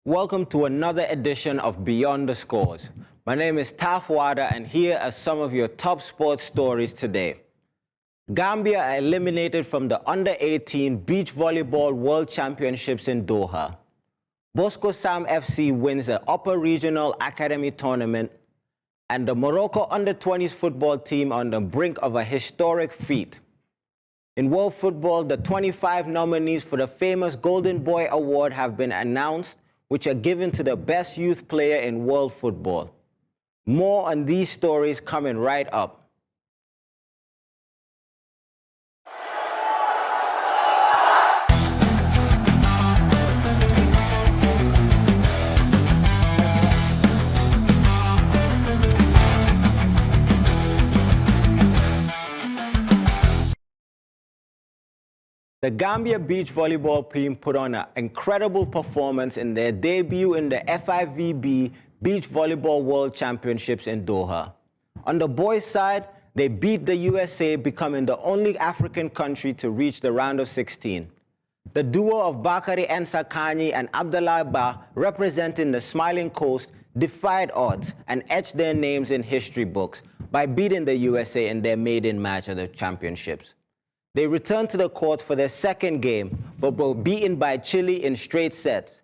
Welcome to another edition of Beyond the Scores. My name is Taf Wada, and here are some of your top sports stories today. Gambia are eliminated from the Under-18 Beach Volleyball World Championships in Doha. Bosco Sam FC wins the Upper Regional Academy Tournament, and the Morocco Under-20s football team on the brink of a historic feat. In world football, the 25 nominees for the famous Golden Boy Award have been announced, which are given to the best youth player in world football. More on these stories coming right up. The Gambia Beach Volleyball team put on an incredible performance in their debut in the FIVB Beach Volleyball World Championships in Doha. On the boys' side, they beat the USA, becoming the only African country to reach the round of 16. The duo of Bakari Ensakani and Abdallah Ba, representing the Smiling Coast, defied odds and etched their names in history books by beating the USA in their maiden match of the championships. They returned to the court for their second game, but were beaten by Chile in straight sets.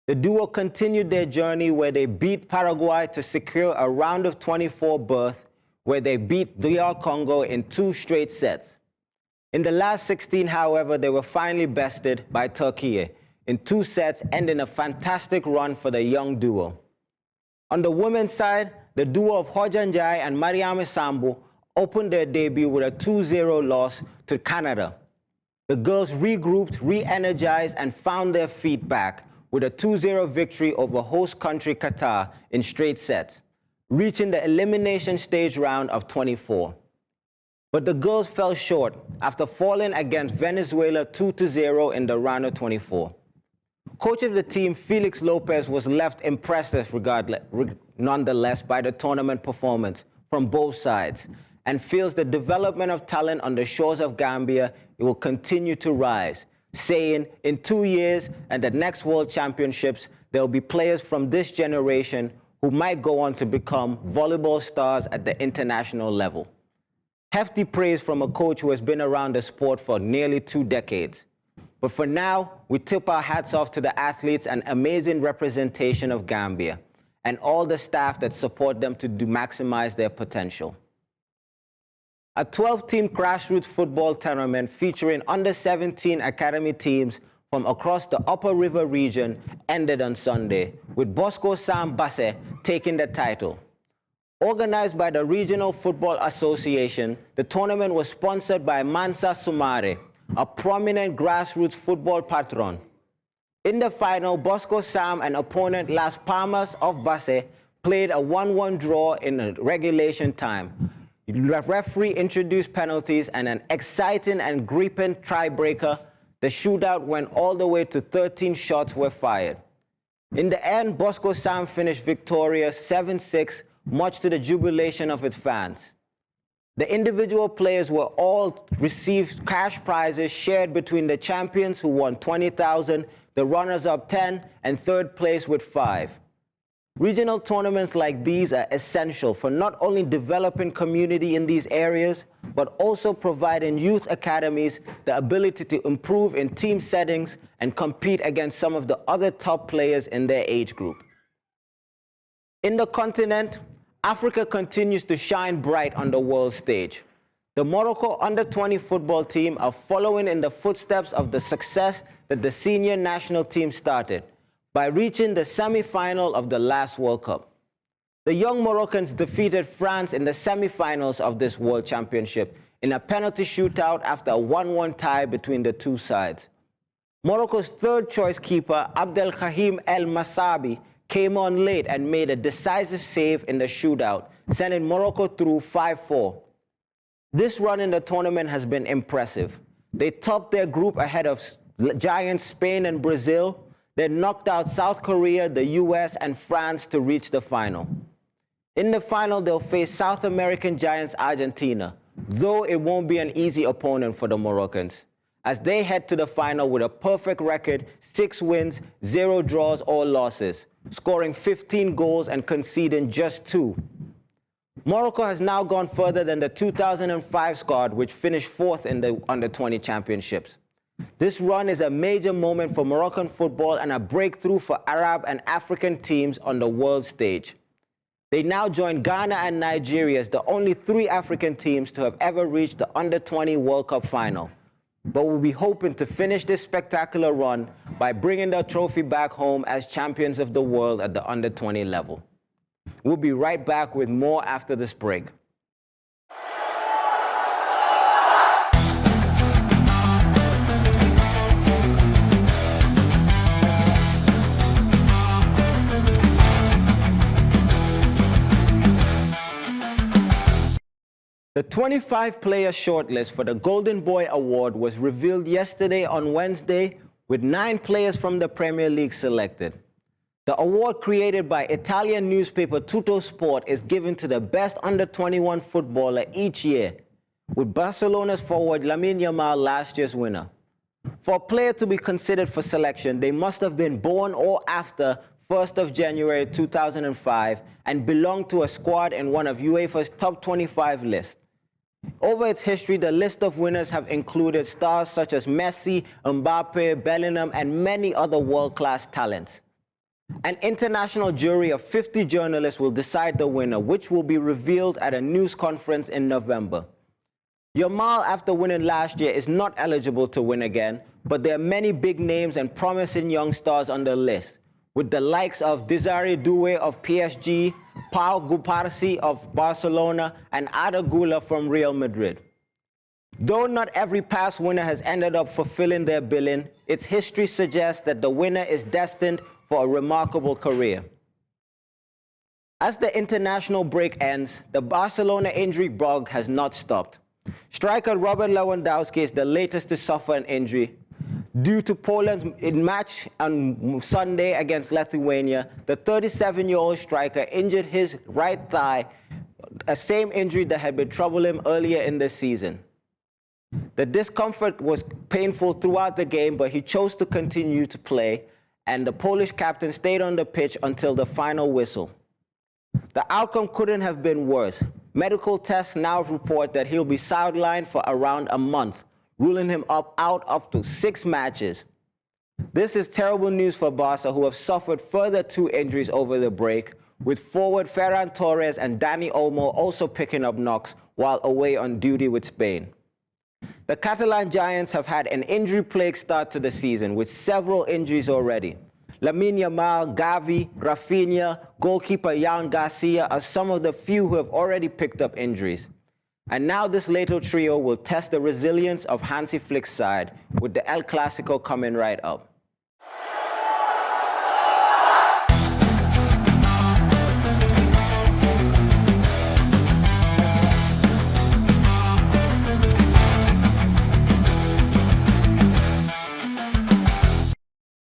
The duo continued their journey where they beat Paraguay to secure a round of 24 berth, where they beat DR Congo in 2 straight sets. In the last 16, however, they were finally bested by Turkey in 2 sets, ending a fantastic run for the young duo. On the women's side, the duo of Hojanjai and Mariame Sambu opened their debut with a 2-0 loss to Canada. The girls regrouped, re-energized, and found their feet back with a 2-0 victory over host country Qatar in straight sets, reaching the elimination stage round of 24. But the girls fell short after falling against Venezuela 2-0 in the round of 24. Coach of the team, Felix Lopez, was left impressive nonetheless by the tournament performance from both sides, and feels the development of talent on the shores of Gambia will continue to rise, saying in 2 years and the next World Championships, there will be players from this generation who might go on to become volleyball stars at the international level. Hefty praise from a coach who has been around the sport for nearly 2 decades. But for now, we tip our hats off to the athletes and amazing representation of Gambia, and all the staff that support them to maximize their potential. A 12-team grassroots football tournament featuring under-17 academy teams from across the Upper River region ended on Sunday, with Bosco Sam Basse taking the title. Organized by the Regional Football Association, the tournament was sponsored by Mansa Sumare, a prominent grassroots football patron. In the final, Bosco Sam and opponent Las Palmas of Basse played a 1-1 draw in regulation time. The referee introduced penalties and an exciting and gripping tiebreaker. The shootout went all the way to 13 shots were fired. In the end, Bosco Sam finished victorious 7-6, much to the jubilation of its fans. The individual players were all received cash prizes shared between the champions, who won 20,000, the runners-up 10, and third place with 5. Regional tournaments like these are essential for not only developing community in these areas, but also providing youth academies the ability to improve in team settings and compete against some of the other top players in their age group. In the continent, Africa continues to shine bright on the world stage. The Morocco Under-20 football team are following in the footsteps of the success that the senior national team started by reaching the semi-final of the last World Cup. The young Moroccans defeated France in the semi-finals of this World Championship in a penalty shootout after a 1-1 tie between the two sides. Morocco's third-choice keeper, Abdelkahim El Masabi, came on late and made a decisive save in the shootout, sending Morocco through 5-4. This run in the tournament has been impressive. They topped their group ahead of giants Spain and Brazil. They knocked out South Korea, the US, and France to reach the final. In the final, they'll face South American giants Argentina, though it won't be an easy opponent for the Moroccans, as they head to the final with a perfect record, 6 wins, 0 draws or losses, scoring 15 goals and conceding just 2. Morocco has now gone further than the 2005 squad, which finished 4th in the Under-20 Championships. This run is a major moment for Moroccan football and a breakthrough for Arab and African teams on the world stage. They now join Ghana and Nigeria as the only 3 African teams to have ever reached the Under-20 World Cup final. But we'll be hoping to finish this spectacular run by bringing the trophy back home as champions of the world at the Under-20 level. We'll be right back with more after this break. The 25-player shortlist for the Golden Boy Award was revealed yesterday on Wednesday, with 9 players from the Premier League selected. The award, created by Italian newspaper Tuttosport, is given to the best under-21 footballer each year, with Barcelona's forward Lamine Yamal last year's winner. For a player to be considered for selection, they must have been born or after 1st of January 2005 and belong to a squad in one of UEFA's top 25 lists. Over its history, the list of winners have included stars such as Messi, Mbappe, Bellingham, and many other world-class talents. An international jury of 50 journalists will decide the winner, which will be revealed at a news conference in November. Yamal, after winning last year, is not eligible to win again, but there are many big names and promising young stars on the list, with the likes of Desiree Doué of PSG, Pau Cubarsí of Barcelona, and Ada Gula from Real Madrid. Though not every past winner has ended up fulfilling their billing, its history suggests that the winner is destined for a remarkable career. As the international break ends, the Barcelona injury bug has not stopped. Striker Robert Lewandowski is the latest to suffer an injury. Due to Poland's match on Sunday against Lithuania, the 37-year-old striker injured his right thigh, a same injury that had been troubling him earlier in the season. The discomfort was painful throughout the game, but he chose to continue to play, and the Polish captain stayed on the pitch until the final whistle. The outcome couldn't have been worse. Medical tests now report that he'll be sidelined for around a month, ruling him out up to 6 matches. This is terrible news for Barca, who have suffered further 2 injuries over the break, with forward Ferran Torres and Dani Olmo also picking up knocks while away on duty with Spain. The Catalan Giants have had an injury-plagued start to the season, with several injuries already. Lamine Yamal, Gavi, Rafinha, goalkeeper Jan Garcia are some of the few who have already picked up injuries. And now this little trio will test the resilience of Hansi Flick's side, with the El Clasico coming right up.